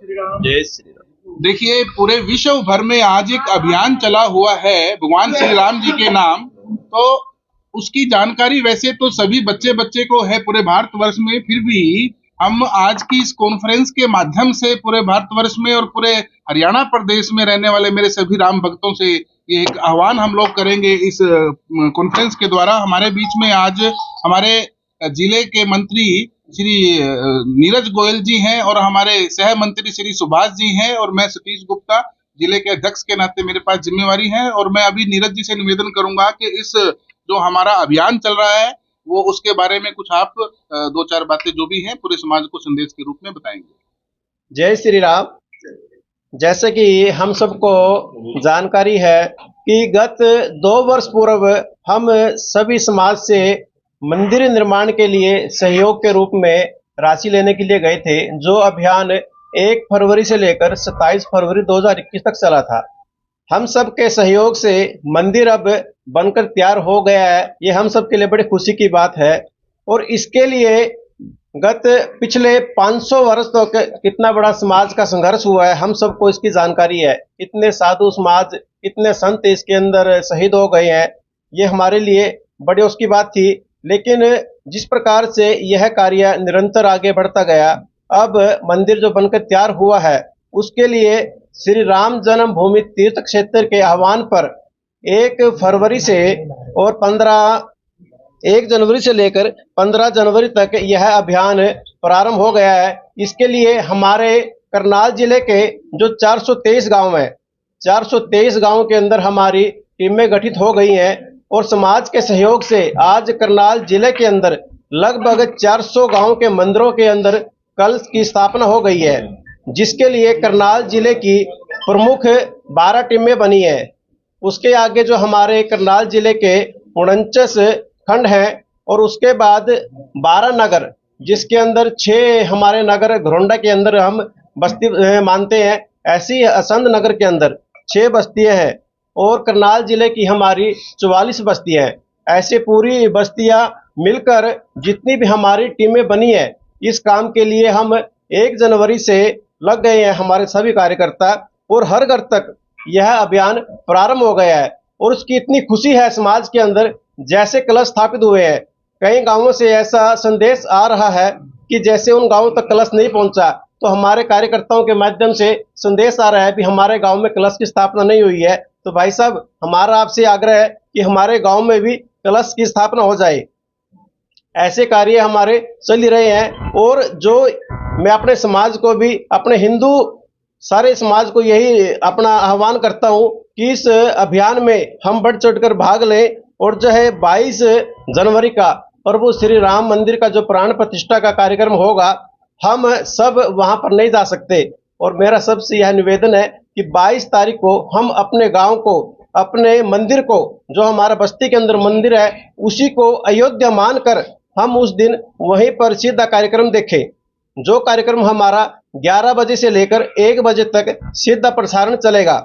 जय श्री राम। देखिए, पूरे विश्व भर में आज एक अभियान चला हुआ है भगवान श्री राम जी के नाम। तो उसकी जानकारी वैसे तो सभी बच्चे बच्चे को है पूरे भारतवर्ष में, फिर भी हम आज की इस कॉन्फ्रेंस के माध्यम से पूरे भारतवर्ष में और पूरे हरियाणा प्रदेश में रहने वाले मेरे सभी राम भक्तों से ये एक आह्वान हम लोग करेंगे इस कॉन्फ्रेंस के द्वारा। हमारे बीच में आज हमारे जिले के मंत्री श्री नीरज गोयल जी हैं और हमारे सह मंत्री श्री सुभाष जी हैं और मैं सतीश गुप्ता जिले के अध्यक्ष के नाते मेरे पास जिम्मेवारी है। और मैं अभी नीरज जी से निवेदन करूंगा कि इस जो हमारा अभियान चल रहा है वो उसके बारे में कुछ आप दो चार बातें जो भी हैं पूरे समाज को संदेश के रूप में बताएंगे। जय श्री राम। जैसे कि हम सबको जानकारी है कि गत 2 वर्ष पूर्व हम सभी समाज से मंदिर निर्माण के लिए सहयोग के रूप में राशि लेने के लिए गए थे, जो अभियान 1 फरवरी से लेकर 27 फरवरी 2021 तक चला था। हम सब के सहयोग से मंदिर अब बनकर तैयार हो गया है, ये हम सब के लिए बड़ी खुशी की बात है। और इसके लिए गत पिछले 500 वर्ष तो कितना बड़ा समाज का संघर्ष हुआ है, हम सबको इसकी जानकारी है। इतने साधु समाज, इतने संत इसके अंदर शहीद हो गए हैं, ये हमारे लिए बड़ी उसकी बात थी। लेकिन जिस प्रकार से यह कार्य निरंतर आगे बढ़ता गया, अब मंदिर जो बनकर तैयार हुआ है उसके लिए श्री राम जन्मभूमि तीर्थ क्षेत्र के आह्वान पर 1 फरवरी से और 1 जनवरी से लेकर 15 जनवरी तक यह अभियान प्रारंभ हो गया है। इसके लिए हमारे करनाल जिले के जो 423 गांव हैं, 423 गांव के अंदर हमारी टीमें गठित हो गई हैं और समाज के सहयोग से आज करनाल जिले के अंदर लगभग 400 गांव के मंदिरों के अंदर कलश की स्थापना हो गई है, जिसके लिए करनाल जिले की प्रमुख 12 टीमें बनी है। उसके आगे जो हमारे करनाल जिले के 49 खंड हैं और उसके बाद 12 नगर, जिसके अंदर 6 हमारे नगर घरोंडा के अंदर हम बस्ती मानते हैं, ऐसी असंध नगर के अंदर 6 बस्तियां हैं और करनाल जिले की हमारी 44 बस्तियां हैं। ऐसे पूरी बस्तियां मिलकर जितनी भी हमारी टीमें बनी है, इस काम के लिए हम 1 जनवरी से लग गए हैं हमारे सभी कार्यकर्ता और हर घर तक यह अभियान प्रारंभ हो गया है। और उसकी इतनी खुशी है समाज के अंदर, जैसे कलश स्थापित हुए हैं। कई गांवों से ऐसा संदेश आ रहा है कि जैसे उन गांवों तक कलश नहीं पहुंचा, तो हमारे कार्यकर्ताओं के माध्यम से संदेश आ रहा है कि हमारे गांव में कलश की स्थापना नहीं हुई है। तो भाई साहब, हमारा आपसे आग्रह है कि हमारे गांव में भी कलश की स्थापना हो जाए। ऐसे कार्य हमारे चल ही रहे हैं। और जो मैं अपने समाज को भी, अपने हिंदू सारे समाज को यही अपना आह्वान करता हूं कि इस अभियान में हम बढ़ चढ़कर भाग लें। और जो है 22 जनवरी का प्रभु श्री राम मंदिर का जो प्राण प्रतिष्ठा का कार्यक्रम होगा, हम सब वहां पर नहीं जा सकते और मेरा सबसे यह निवेदन है कि 22 तारीख को हम अपने गांव को, अपने मंदिर को, जो हमारा बस्ती के अंदर मंदिर है, उसी को अयोध्या मानकर हम उस दिन वहीं पर सीधा कार्यक्रम देखें। जो कार्यक्रम हमारा 11 बजे से लेकर 1 बजे तक सीधा प्रसारण चलेगा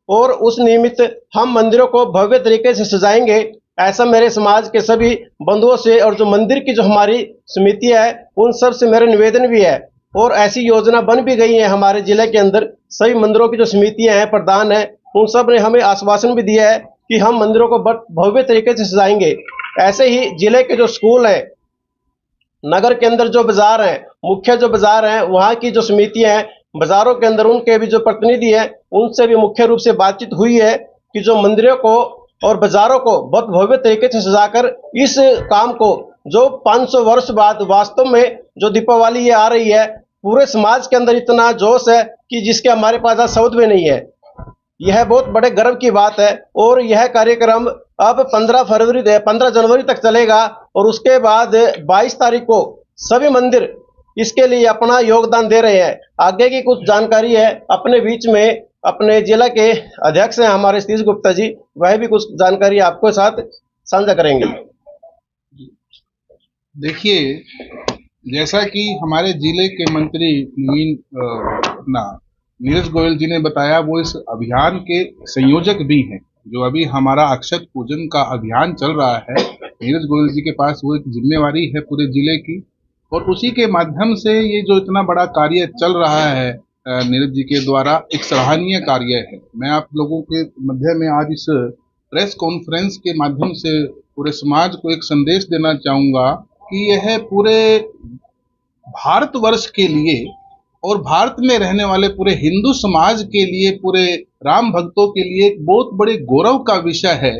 और उस निमित्त हम मंदिरों को भव्य तरीके से सजाएंगे। ऐसा मेरे समाज के सभी बंधुओं से और जो मंदिर की जो हमारी समिति है उन सब से मेरा निवेदन भी है। और ऐसी योजना बन भी गई है हमारे जिले के अंदर। सभी मंदिरों की जो समितियां हैं, प्रधान है, उन सब ने हमें आश्वासन भी दिया है कि हम मंदिरों को भव्य तरीके से सजाएंगे। ऐसे ही जिले के जो स्कूल हैं, नगर के अंदर जो बाजार हैं, मुख्य जो बाजार हैं, वहाँ की जो समितियां हैं, बाजारों के अंदर उनके भी जो प्रतिनिधि हैं, उनसे भी मुख्य रूप से बातचीत हुई है कि जो मंदिरों को और बाजारों को बहुत भव्य तरीके से सजाकर इस काम को, जो 500 वर्ष बाद वास्तव में जो दीपावली ये आ रही है, पूरे समाज के अंदर इतना जोश है कि जिसके हमारे पास आज शब्द भी नहीं है। यह बहुत बड़े गर्व की बात है। और यह कार्यक्रम अब 15 जनवरी तक चलेगा और उसके बाद 22 तारीख को सभी मंदिर इसके लिए अपना योगदान दे रहे हैं। आगे की कुछ जानकारी है अपने बीच में अपने जिला के अध्यक्ष हैं हमारे सतीश गुप्ता जी, वह भी कुछ जानकारी आपको साथ साझा करेंगे। देखिए, जैसा कि हमारे जिले के मंत्री नीरज गोयल जी ने बताया, वो इस अभियान के संयोजक भी हैं। जो अभी हमारा अक्षत पूजन का अभियान चल रहा है, नीरज गोयल जी के पास वो एक जिम्मेवारी है पूरे जिले की और उसी के माध्यम से ये जो इतना बड़ा कार्य चल रहा है, नीरज जी के द्वारा एक सराहनीय कार्य है। मैं आप लोगों के मध्य में आज इस प्रेस कॉन्फ्रेंस के माध्यम से पूरे समाज को एक संदेश देना चाहूंगा कि यह पूरे भारतवर्ष के लिए और भारत में रहने वाले पूरे हिंदू समाज के लिए, पूरे राम भक्तों के लिए एक बहुत बड़े गौरव का विषय है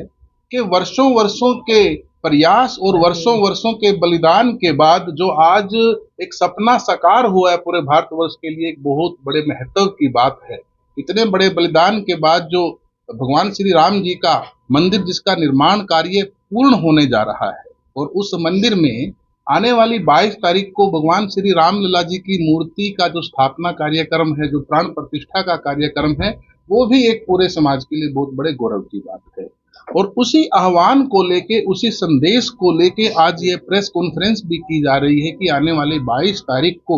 कि वर्षों वर्षों के प्रयास और वर्षों वर्षों के बलिदान के बाद जो आज एक सपना साकार हुआ है पूरे भारतवर्ष के लिए, एक बहुत बड़े महत्व की बात है। इतने बड़े बलिदान के बाद जो भगवान श्री राम जी का मंदिर, जिसका निर्माण कार्य पूर्ण होने जा रहा है, और उस मंदिर में आने वाली 22 तारीख को भगवान श्री राम लला जी की मूर्ति का जो स्थापना कार्यक्रम है, जो प्राण प्रतिष्ठा का कार्यक्रम है, वो भी एक पूरे समाज के लिए बहुत बड़े गौरव की बात है। और उसी आह्वान को लेके, उसी संदेश को लेके आज ये प्रेस कॉन्फ्रेंस भी की जा रही है कि आने वाली 22 तारीख को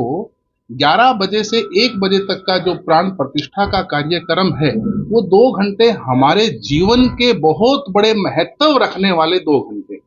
11 बजे से 1 बजे तक का जो प्राण प्रतिष्ठा का कार्यक्रम है, वो 2 घंटे हमारे जीवन के बहुत बड़े महत्व रखने वाले 2 घंटे।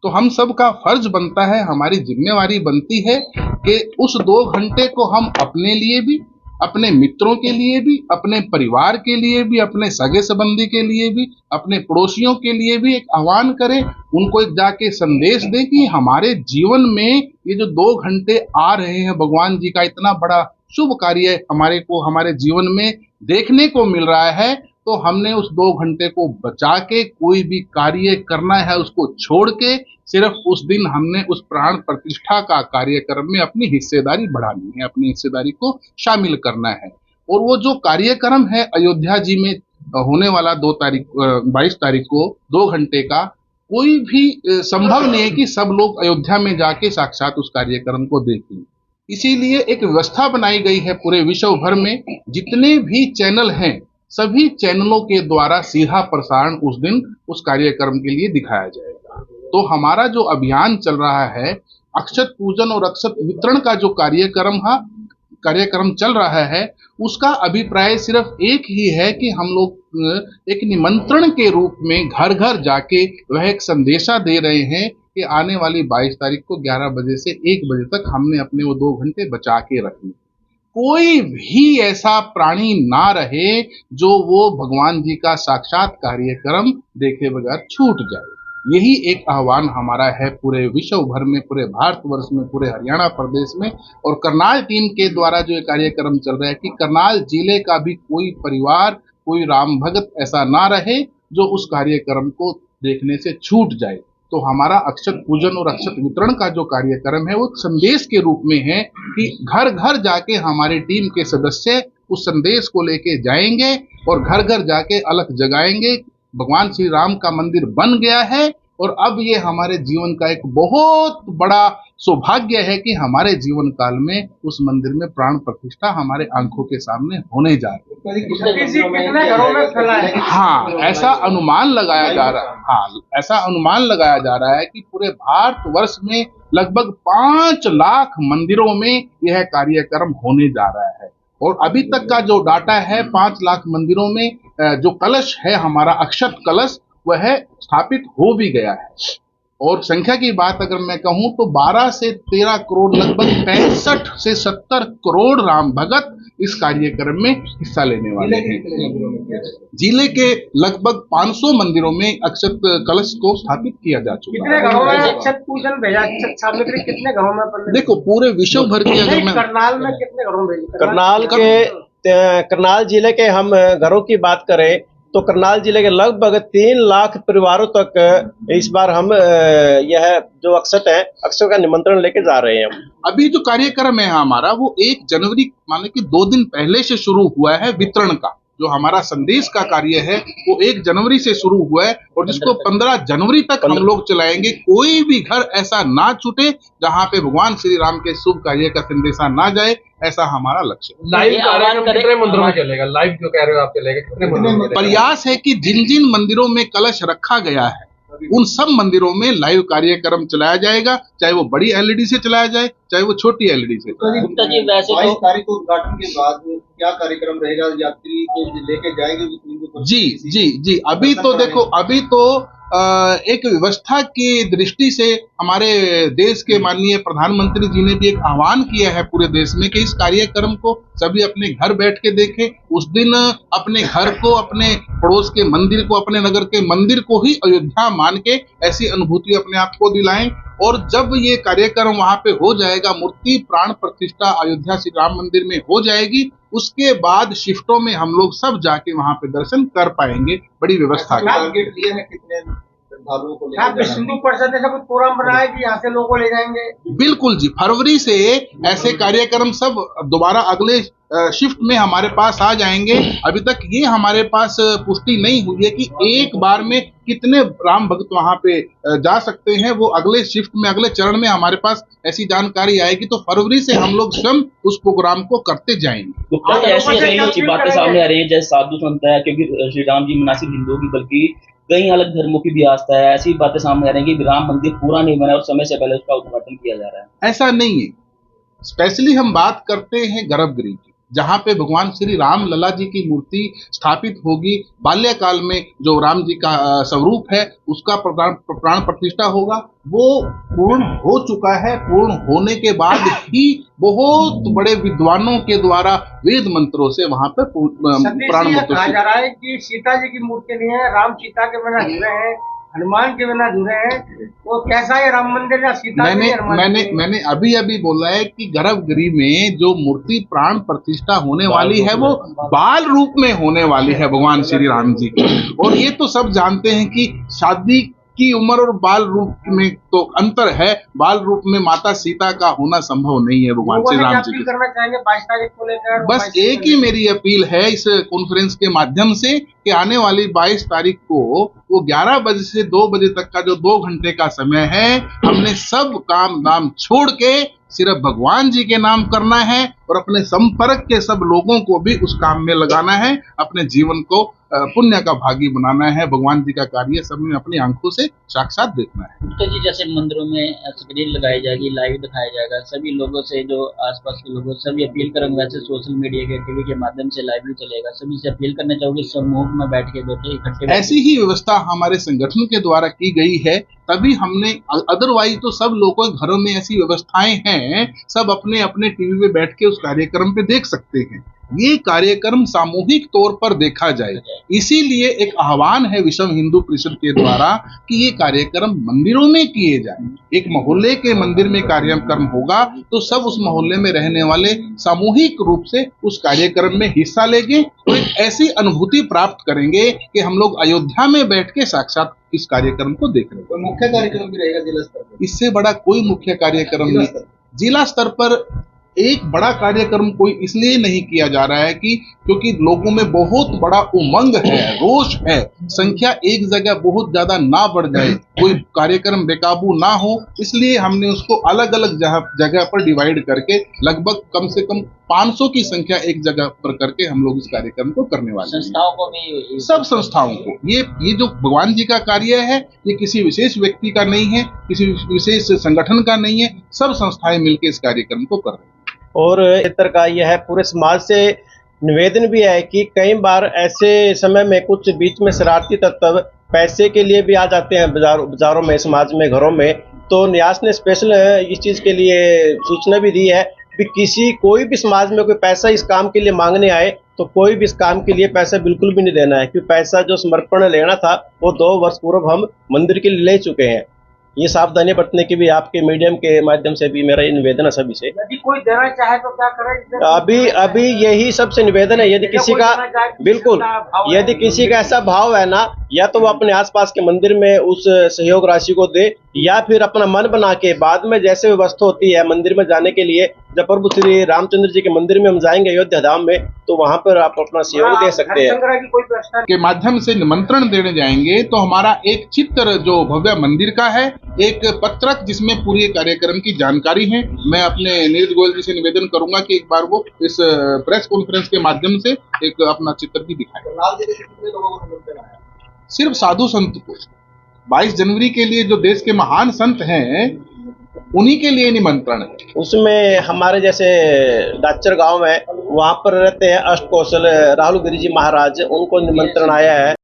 तो हम सब का फर्ज बनता है, हमारी जिम्मेवारी बनती है कि उस 2 घंटे को हम अपने लिए भी, अपने मित्रों के लिए भी, अपने परिवार के लिए भी, अपने सगे संबंधी के लिए भी, अपने पड़ोसियों के लिए भी एक आह्वान करें, उनको एक जाके संदेश दें कि हमारे जीवन में ये जो 2 घंटे आ रहे हैं, भगवान जी का इतना बड़ा शुभ कार्य हमारे को हमारे जीवन में देखने को मिल रहा है, तो हमने उस 2 घंटे को बचा के कोई भी कार्य करना है उसको छोड़ के सिर्फ उस दिन हमने उस प्राण प्रतिष्ठा का कार्यक्रम में अपनी हिस्सेदारी बढ़ानी है, अपनी हिस्सेदारी को शामिल करना है। और वो जो कार्यक्रम है अयोध्या जी में होने वाला 22 तारीख को 2 घंटे का, कोई भी संभव नहीं है कि सब लोग अयोध्या में जाके साक्षात उस कार्यक्रम को देखें। इसीलिए एक व्यवस्था बनाई गई है पूरे विश्व भर में, जितने भी चैनल हैं सभी चैनलों के द्वारा सीधा प्रसारण उस दिन उस कार्यक्रम के लिए दिखाया जाएगा। तो हमारा जो अभियान चल रहा है, अक्षत पूजन और अक्षत वितरण का जो कार्यक्रम चल रहा है, उसका अभिप्राय सिर्फ एक ही है कि हम लोग एक निमंत्रण के रूप में घर घर जाके वह एक संदेशा दे रहे हैं कि आने वाली 22 तारीख को 11 बजे से 1 बजे तक हमने अपने वो 2 घंटे बचा के रखने। कोई भी ऐसा प्राणी ना रहे जो वो भगवान जी का साक्षात कार्यक्रम देखे बगैर छूट जाए। यही एक आह्वान हमारा है पूरे विश्व भर में, पूरे भारतवर्ष में, पूरे हरियाणा प्रदेश में। और करनाल टीम के द्वारा जो ये कार्यक्रम चल रहा है कि करनाल जिले का भी कोई परिवार, कोई राम भगत ऐसा ना रहे जो उस कार्यक्रम को देखने से छूट जाए। तो हमारा अक्षत पूजन और अक्षत वितरण का जो कार्यक्रम है वो संदेश के रूप में है कि घर घर जाके हमारी टीम के सदस्य उस संदेश को लेके जाएंगे और घर घर जाके अलग जगाएंगे। भगवान श्री राम का मंदिर बन गया है और अब ये हमारे जीवन का एक बहुत बड़ा सौभाग्य है कि हमारे जीवन काल में उस मंदिर में प्राण प्रतिष्ठा हमारे आंखों के सामने होने जा रही है। हाँ, ऐसा अनुमान लगाया जा रहा है। हाँ, ऐसा अनुमान लगाया जा रहा है कि पूरे भारतवर्ष में लगभग 5 लाख मंदिरों में यह कार्यक्रम होने जा रहा है। और अभी तक का जो डाटा है, 5 लाख मंदिरों में जो कलश है हमारा अक्षत कलश, वह स्थापित हो भी गया है। और संख्या की बात अगर मैं कहूं तो 12 से 13 करोड़, लगभग 65 से 70 करोड़ राम भगत इस कार्यक्रम में हिस्सा लेने वाले हैं। जिले के लगभग 500 मंदिरों में अक्षत कलश को स्थापित किया जा चुका है। कितने घरों में अक्षत पूजन भेजा, अक्षत सामग्री कितने घरों में? देखो पूरे विश्व भर की अगर मैं करनाल में कितने घरों में? करनाल जिले के हम घरों की बात करें तो करनाल जिले के लगभग 3 लाख परिवारों तक इस बार हम यह जो अक्षत है, अक्षत का निमंत्रण लेके जा रहे हैं। अभी जो कार्यक्रम है हमारा वो 1 जनवरी माने कि 2 दिन पहले से शुरू हुआ है वितरण का। जो हमारा संदेश का कार्य है वो 1 जनवरी से शुरू हुआ है और जिसको 15 जनवरी तक हम लोग चलाएंगे। कोई भी घर ऐसा ना छूटे जहां पे भगवान श्री राम के शुभ कार्य का संदेशा ना जाए, ऐसा हमारा लक्ष्य है। लाइव कितने मंदिरों में चलेगा? लाइव जो कह रहे हो आप चलेगा, कितने मंदिरों में? प्रयास है कि जिन जिन मंदिरों में कलश रखा गया है उन सब मंदिरों में लाइव कार्यक्रम चलाया जाएगा, चाहे वो बड़ी एलईडी से चलाया जाए, चाहे वो छोटी एलईडी से। गुप्ता जी, वैसे 22 तारीख को उद्घाटन के बाद क्या कार्यक्रम रहेगा? यात्री को लेके जाएंगे? जी, अभी तो देखो, अभी तो एक व्यवस्था की दृष्टि से हमारे देश के माननीय प्रधानमंत्री जी ने भी एक आह्वान किया है पूरे देश में कि इस कार्यक्रम को सभी अपने घर बैठ के देखें। उस दिन अपने घर को, अपने पड़ोस के मंदिर को, अपने नगर के मंदिर को ही अयोध्या मान के ऐसी अनुभूति अपने आप को दिलाएं। और जब ये कार्यक्रम वहां पे हो जाएगा, मूर्ति प्राण प्रतिष्ठा अयोध्या श्री राम मंदिर में हो जाएगी, उसके बाद शिफ्टों में हम लोग सब जाके वहां पे दर्शन कर पाएंगे बड़ी व्यवस्था के। टारगेट दिए हैं कितने श्रद्धालुओं को आप लेकर हिंदू परिषद ऐसा कुछ प्रोग्राम बनाए कि यहाँ से लोगों को ले जाएंगे? बिल्कुल जी, फरवरी से ऐसे कार्यक्रम सब दोबारा अगले शिफ्ट में हमारे पास आ जाएंगे। अभी तक ये हमारे पास पुष्टि नहीं हुई है कि एक बार में कितने राम भक्त वहां पे जा सकते हैं। वो अगले शिफ्ट में, अगले चरण में हमारे पास ऐसी जानकारी आएगी तो फरवरी से हम लोग स्वयं उस प्रोग्राम को करते जाएंगे। गुप्ता जी, ऐसी अच्छी बातें सामने आ रही है जैसे साधु संत है, क्योंकि श्री राम जी ना सिर्फ हिंदुओं की बल्कि कई अलग धर्मों की भी आस्था है। ऐसी बातें सामने आ रही है कि राम मंदिर पूरा नहीं बना और समय से पहले उसका उद्घाटन किया जा रहा है। ऐसा नहीं है। स्पेशली हम बात करते हैं गर्भगृह की, जहां पे भगवान श्री राम लला जी की मूर्ति स्थापित होगी। बाल्यकाल में जो राम जी का स्वरूप है उसका प्राण प्रतिष्ठा होगा। वो पूर्ण हो चुका है। पूर्ण होने के बाद ही बहुत बड़े विद्वानों के द्वारा वेद मंत्रों से वहां पर प्राण कहा जा रहा है कि सीता जी की मूर्ति नहीं है, राम सीता के बिना जुड़े हैं, हनुमान के बिना जुड़े हैं। वो कैसा है राम मंदिर या सीता? मैंने अभी बोला है कि गर्भगृह में जो मूर्ति प्राण प्रतिष्ठा होने वाली है वो बाल रूप में होने वाली है भगवान श्री राम जी की। और ये तो सब जानते हैं कि शादी की उम्र और बाल रूप में तो अंतर है। बाल रूप में माता सीता का होना संभव नहीं है भगवान श्री राम जी के। करना चाहेंगे 22 तारीख को लेकर? बस एक ही मेरी अपील है इस कॉन्फ्रेंस के माध्यम से कि आने वाली 22 तारीख को वो 11 बजे से 2 बजे तक का जो 2 घंटे का समय है, हमने सब काम दाम छोड़ के सिर्फ भगवान जी के नाम करना है और अपने संपर्क के सब लोगों को भी उस काम में लगाना है। अपने जीवन को पुण्य का भागी बनाना है। भगवान जी का कार्य सबने अपनी आंखों से साक्षात देखना है। तो जी, जैसे मंदिरों में स्क्रीन लगाई जाएगी, लाइव दिखाया जाएगा, सभी लोगों से, जो आसपास के लोगों से सभी अपील करेंगे। वैसे सोशल मीडिया के, टीवी के माध्यम से लाइव भी चलेगा। सभी से अपील करना चाहोगे समूह में बैठ के बैठे इकट्ठे? ऐसी ही व्यवस्था हमारे संगठन के द्वारा की गई है, तभी हमने, अदरवाइज तो सब लोगों के घरों में ऐसी व्यवस्थाएं हैं, सब अपने अपने टीवी पे बैठ के उस कार्यक्रम पे देख सकते हैं। ये कार्यक्रम सामूहिक तौर पर देखा जाए, इसीलिए एक आह्वान है विश्व हिंदू परिषद के द्वारा कि ये कार्यक्रम मंदिरों में किए जाए। एक मोहल्ले के मंदिर में कार्यक्रम होगा तो सब उस मोहल्ले में रहने वाले सामूहिक रूप से उस कार्यक्रम में हिस्सा लेंगे और एक ऐसी अनुभूति प्राप्त करेंगे कि हम लोग अयोध्या में बैठ के साक्षात इस कार्यक्रम को देख रहे हैं। तो मुख्य कार्यक्रम भी रहेगा जिला स्तर पर? इससे बड़ा कोई मुख्य कार्यक्रम नहीं। जिला स्तर पर एक बड़ा कार्यक्रम कोई इसलिए नहीं किया जा रहा है कि क्योंकि लोगों में बहुत बड़ा उमंग है, रोष है, संख्या एक जगह बहुत ज्यादा ना बढ़ जाए, कोई कार्यक्रम बेकाबू ना हो, इसलिए हमने उसको अलग अलग जगह पर डिवाइड करके लगभग कम से कम 500 की संख्या एक जगह पर करके हम लोग इस कार्यक्रम को करने वाले हैं। संस्थाओं को भी, सब संस्थाओं को, ये जो भगवान जी का कार्य है ये किसी विशेष व्यक्ति का नहीं है, किसी विशेष संगठन का नहीं है, सब संस्थाएं मिलकर इस कार्यक्रम को कर रही हैं। और क्षेत्र का यह है, पूरे समाज से निवेदन भी है कि कई बार ऐसे समय में कुछ बीच में शरारती तत्व पैसे के लिए भी आ जाते हैं बाजारों में, समाज में, घरों में। तो न्यास ने स्पेशल इस चीज़ के लिए सूचना भी दी है कि कोई भी समाज में कोई पैसा इस काम के लिए मांगने आए तो कोई भी इस काम के लिए पैसा बिल्कुल भी नहीं देना है, क्योंकि पैसा जो समर्पण लेना था वो 2 वर्ष पूर्व हम मंदिर के लिए ले चुके हैं। ये सावधानी बरतने की भी आपके मीडियम के माध्यम से भी मेरा निवेदन है सभी से। यदि कोई देना चाहे तो क्या करें? अभी यही सबसे निवेदन है, यदि किसी का, बिल्कुल, यदि किसी का ऐसा भाव है ना, या तो वो अपने आसपास के मंदिर में उस सहयोग राशि को दे, या फिर अपना मन बना के बाद में जैसे व्यवस्था होती है मंदिर में जाने के लिए, जब प्रभु श्री रामचंद्र जी के मंदिर में हम जाएंगे अयोध्या धाम में, तो वहां पर आप अपना सहयोग दे सकते हैं। के माध्यम से निमंत्रण देने जाएंगे तो हमारा एक चित्र जो भव्य मंदिर का है, एक पत्रक जिसमें पूरी कार्यक्रम की जानकारी है। मैं अपने नीरज गोयल जी से निवेदन करूंगा कि एक बार वो इस प्रेस कॉन्फ्रेंस के माध्यम से एक अपना चित्र भी दिखाए। लाल जी के कितने लोगों को निमंत्रण आया? सिर्फ साधु संत को 22 जनवरी के लिए जो देश के महान संत हैं उन्हीं के लिए निमंत्रण है। उसमें हमारे जैसे दाचर गांव है, वहां पर रहते हैं अष्ट कौशल राहुल गिरी जी महाराज, उनको निमंत्रण आया है।